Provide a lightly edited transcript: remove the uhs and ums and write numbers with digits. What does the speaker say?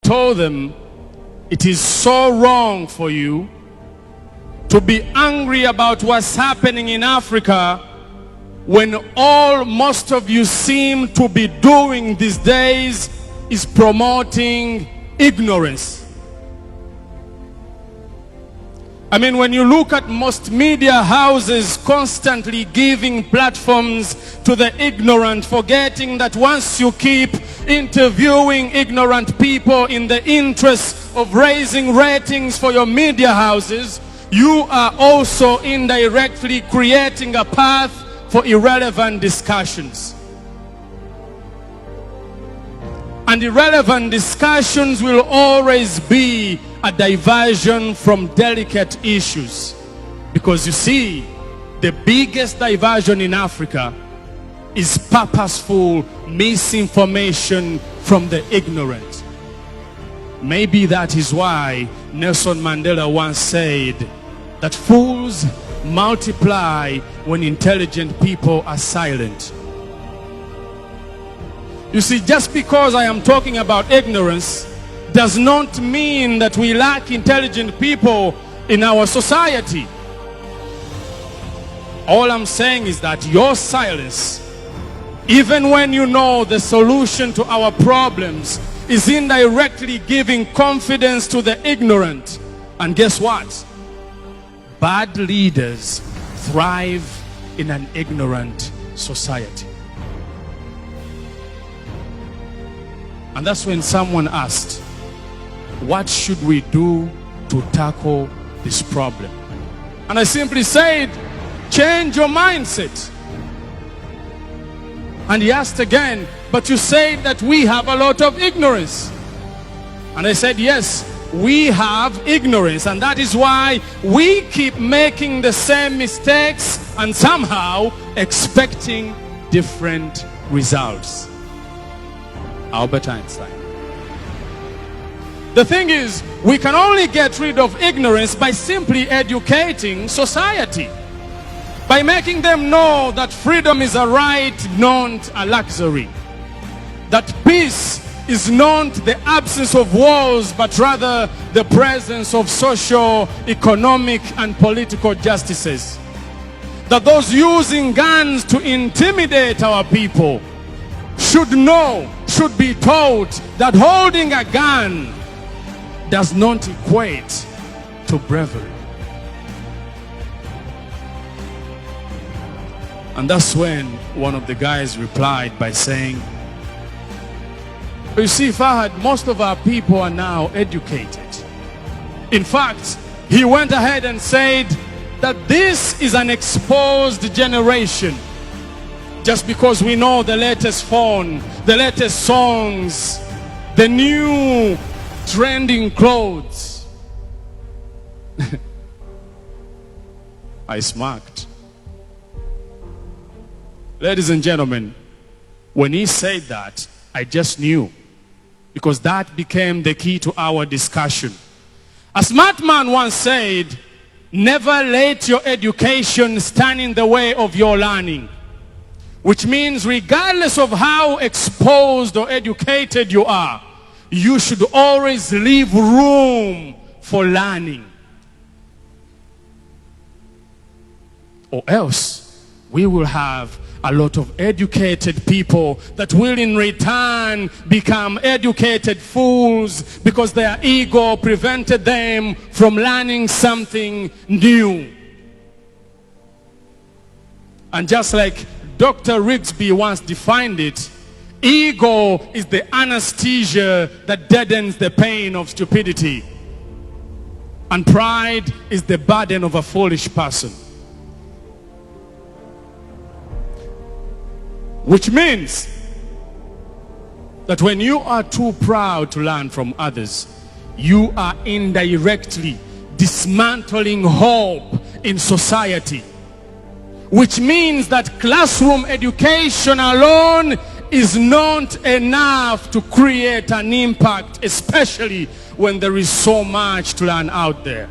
told them, it is so wrong for you to be angry about what's happening in Africa when all most of you seem to be doing these days is promoting ignorance. I mean, when you look at most media houses constantly giving platforms to the ignorant, forgetting that once you keep interviewing ignorant people in the interest of raising ratings for your media houses, you are also indirectly creating a path for irrelevant discussions. And irrelevant discussions will always be a diversion from delicate issues. Because you see, the biggest diversion in Africa is purposeful misinformation from the ignorant. Maybe that is why Nelson Mandela once said that fools multiply when intelligent people are silent. You see, just because I am talking about ignorance does not mean that we lack intelligent people in our society. All I'm saying is that your silence, even when you know the solution to our problems, is indirectly giving confidence to the ignorant. And guess what? Bad leaders thrive in an ignorant society. And that's when someone asked, what should we do to tackle this problem? And I simply said, change your mindset. And he asked again, but you said that we have a lot of ignorance. And I said, yes, we have ignorance, and that is why we keep making the same mistakes and somehow expecting different results. Albert Einstein. The thing is, we can only get rid of ignorance by simply educating society, by making them know that freedom is a right, not a luxury, that peace is not the absence of wars, but rather the presence of social, economic, and political justices, that those using guns to intimidate our people should know, should be taught that holding a gun does not equate to bravery. And that's when one of the guys replied by saying, you see, Fahad, most of our people are now educated. In fact, he went ahead and said that this is an exposed generation. Just because we know the latest phone, the latest songs, the new trending clothes. I smirked. Ladies and gentlemen, when he said that, I just knew, because that became the key to our discussion. A smart man once said, never let your education stand in the way of your learning. Which means regardless of how exposed or educated you are, you should always leave room for learning. Or else we will have a lot of educated people that will in return become educated fools because their ego prevented them from learning something new. And just like Dr. Rigsby once defined it, ego is the anesthesia that deadens the pain of stupidity. And pride is the burden of a foolish person. Which means that when you are too proud to learn from others, you are indirectly dismantling hope in society. Which means that classroom education alone is not enough to create an impact, especially when there is so much to learn out there.